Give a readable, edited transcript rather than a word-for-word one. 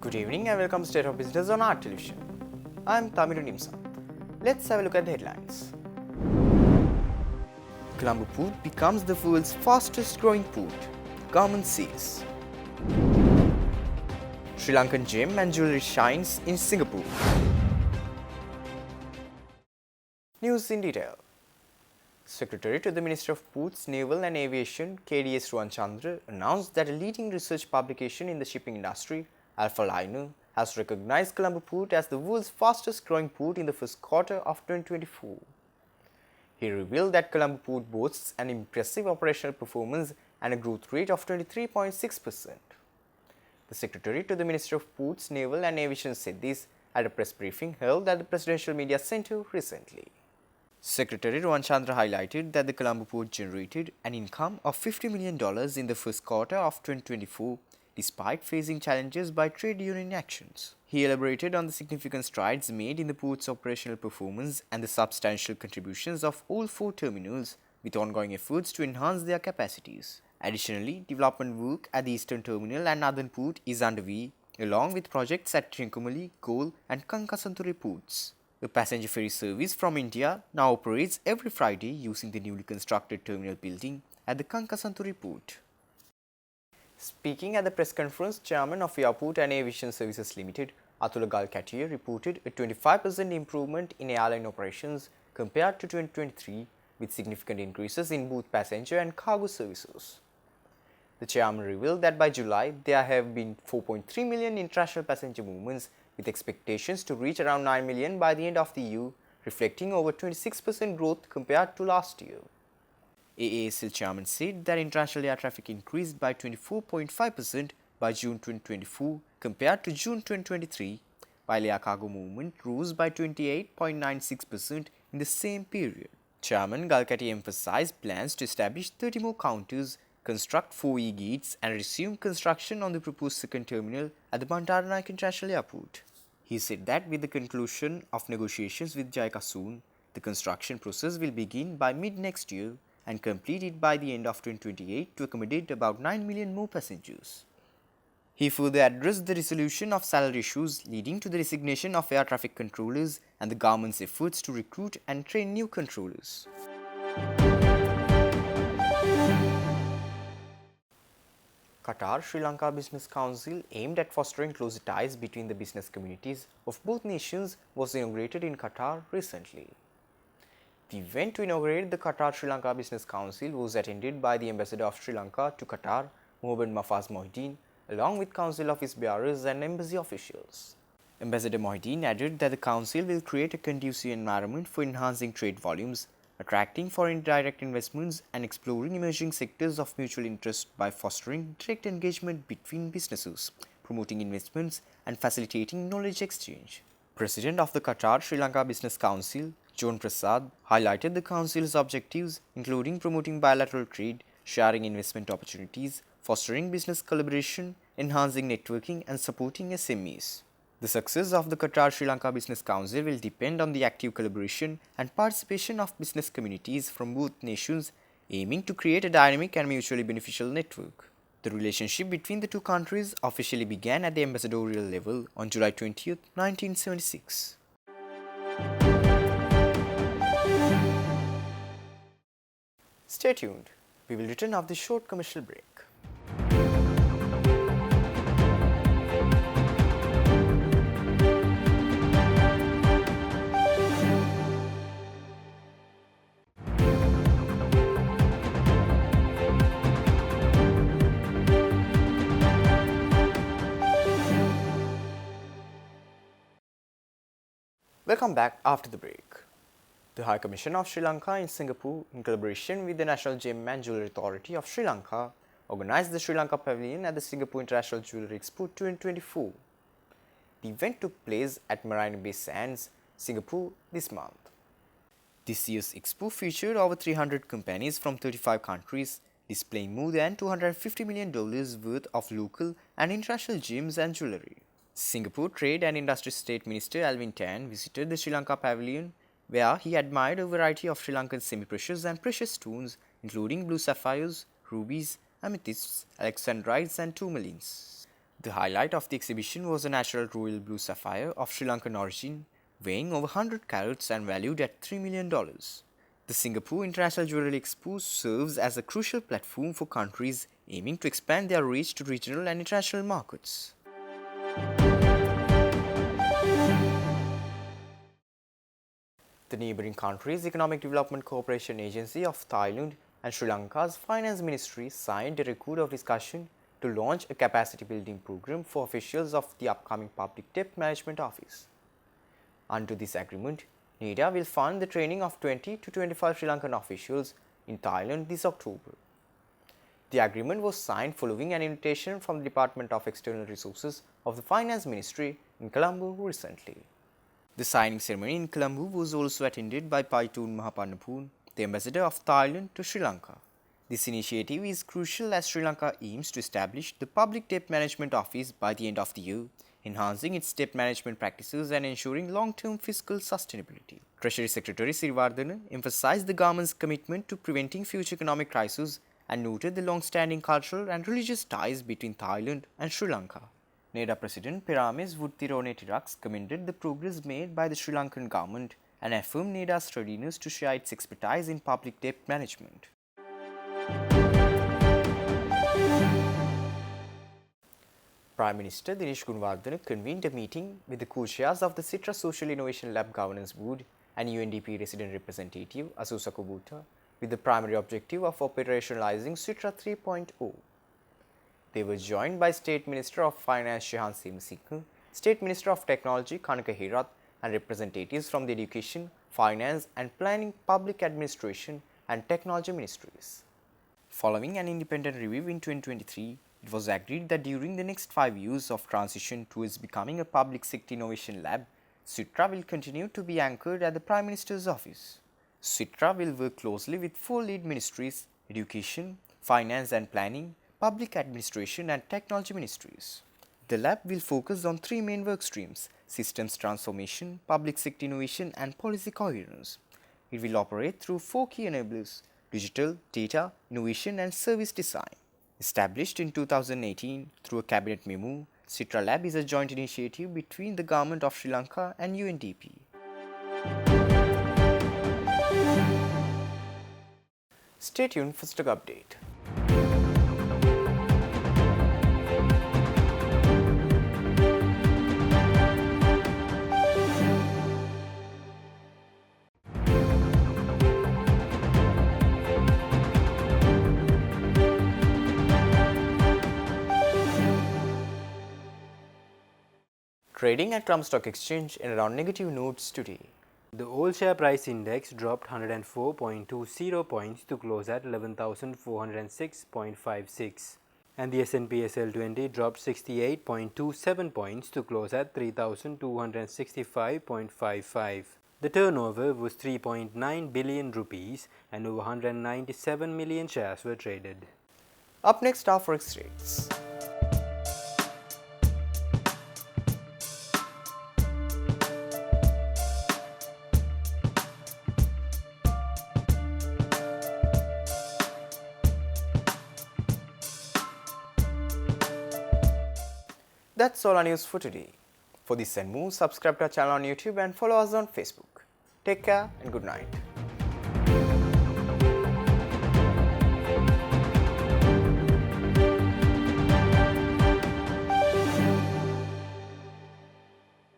Good evening and welcome to State of Business on Art Television. I am Tamiru Nimsa. Let's have a look at the headlines. Colombo Port becomes the world's fastest growing port, government says. Sri Lankan gem and jewellery shines in Singapore. News in detail. Secretary to the Ministry of Ports, Naval and Aviation, KDS Ruwanchandra, announced that a leading research publication in the shipping industry, Alpha Liner, has recognized Colombo Port as the world's fastest growing port in the first quarter of 2024. He revealed that Colombo Port boasts an impressive operational performance and a growth rate of 23.6%. The Secretary to the Ministry of Ports, Naval and Aviation said this at a press briefing held at the Presidential Media Center recently. Secretary Ruwanchandra highlighted that the Colombo Port generated an income of $50 million in the first quarter of 2024, despite facing challenges by trade union actions. He elaborated on the significant strides made in the port's operational performance and the substantial contributions of all four terminals, with ongoing efforts to enhance their capacities. Additionally, development work at the Eastern Terminal and Northern Port is underway, along with projects at Trincomalee, Galle and Kankasanturi ports. The passenger ferry service from India now operates every Friday using the newly constructed terminal building at the Kankasanturi port. Speaking at the press conference, Chairman of Airport and Aviation Services Limited, Atula Galkatia, reported a 25% improvement in airline operations compared to 2023, with significant increases in both passenger and cargo services. The chairman revealed that by July, there have been 4.3 million international passenger movements, with expectations to reach around 9 million by the end of the year, reflecting over 26% growth compared to last year. AASL chairman said that international air traffic increased by 24.5% by June 2024 compared to June 2023, while air cargo movement rose by 28.96% in the same period. Chairman Galkati emphasized plans to establish 30 more counters, construct 4 e-gates and resume construction on the proposed second terminal at the Bandaranaike International Airport. He said that with the conclusion of negotiations with JICA soon, the construction process will begin by mid-next year and completed by the end of 2028 to accommodate about 9 million more passengers. He further addressed the resolution of salary issues leading to the resignation of air traffic controllers and the government's efforts to recruit and train new controllers. Qatar-Sri Lanka Business Council, aimed at fostering closer ties between the business communities of both nations, was inaugurated in Qatar recently. The event to inaugurate the Qatar-Sri Lanka Business Council was attended by the Ambassador of Sri Lanka to Qatar, Mohammad Mafaz Mohideen, along with Council office bearers and embassy officials. Ambassador Mohideen added that the Council will create a conducive environment for enhancing trade volumes, attracting foreign direct investments and exploring emerging sectors of mutual interest by fostering direct engagement between businesses, promoting investments and facilitating knowledge exchange. President of the Qatar-Sri Lanka Business Council, John Prasad, highlighted the Council's objectives, including promoting bilateral trade, sharing investment opportunities, fostering business collaboration, enhancing networking and supporting SMEs. The success of the Qatar-Sri Lanka Business Council will depend on the active collaboration and participation of business communities from both nations, aiming to create a dynamic and mutually beneficial network. The relationship between the two countries officially began at the ambassadorial level on July 20, 1976. Stay tuned. We will return after the short commercial break. Welcome back after the break. The High Commission of Sri Lanka in Singapore, in collaboration with the National Gem and Jewellery Authority of Sri Lanka, organized the Sri Lanka Pavilion at the Singapore International Jewellery Expo 2024. The event took place at Marina Bay Sands, Singapore this month. This year's expo featured over 300 companies from 35 countries, displaying more than $250 million worth of local and international gems and jewellery. Singapore Trade and Industry State Minister Alvin Tan visited the Sri Lanka Pavilion, where he admired a variety of Sri Lankan semi-precious and precious stones, including blue sapphires, rubies, amethysts, alexandrites and tourmalines. The highlight of the exhibition was a natural royal blue sapphire of Sri Lankan origin, weighing over 100 carats and valued at $3 million. The Singapore International Jewellery Expo serves as a crucial platform for countries aiming to expand their reach to regional and international markets. The neighbouring countries' Economic Development Cooperation Agency of Thailand and Sri Lanka's Finance Ministry signed a record of discussion to launch a capacity building program for officials of the upcoming Public Debt Management Office. Under this agreement, NEDA will fund the training of 20 to 25 Sri Lankan officials in Thailand this October. The agreement was signed following an invitation from the Department of External Resources of the Finance Ministry in Colombo recently. The signing ceremony in Colombo was also attended by Paitun Mahapanapun, the ambassador of Thailand to Sri Lanka. This initiative is crucial as Sri Lanka aims to establish the Public Debt Management Office by the end of the year, enhancing its debt management practices and ensuring long-term fiscal sustainability. Treasury Secretary Sirivardhana emphasized the government's commitment to preventing future economic crises and noted the long-standing cultural and religious ties between Thailand and Sri Lanka. NEDA President Perames Wuttironetirax commended the progress made by the Sri Lankan government and affirmed NEDA's readiness to share its expertise in public debt management. Prime Minister Dinesh Gunawardena convened a meeting with the co-chairs of the Citra Social Innovation Lab Governance Board and UNDP resident representative Asusa Kubuta with the primary objective of operationalizing Citra 3.0. They were joined by State Minister of Finance Shehan Simsingh, State Minister of Technology Kanaka Herath and representatives from the Education, Finance and Planning, Public Administration and Technology Ministries. Following an independent review in 2023, it was agreed that during the next 5 years of transition towards becoming a public sector innovation lab, Citra will continue to be anchored at the Prime Minister's office. Citra will work closely with 4 lead ministries: Education, Finance and Planning, Public Administration and Technology Ministries. The lab will focus on 3 main work streams: systems transformation, public sector innovation and policy coherence. It will operate through 4 key enablers: digital, data, innovation and service design. Established in 2018 through a cabinet memo, Citra Lab is a joint initiative between the Government of Sri Lanka and UNDP. Stay tuned for stock update. Trading at Colombo Stock Exchange in around negative notes today. The All Share Price Index dropped 104.20 points to close at 11,406.56, and the S&P SL20 dropped 68.27 points to close at 3,265.55. The turnover was 3.9 billion rupees and over 197 million shares were traded. Up next are forex rates. That's all our news for today. For this and more, subscribe to our channel on YouTube and follow us on Facebook. Take care and good night.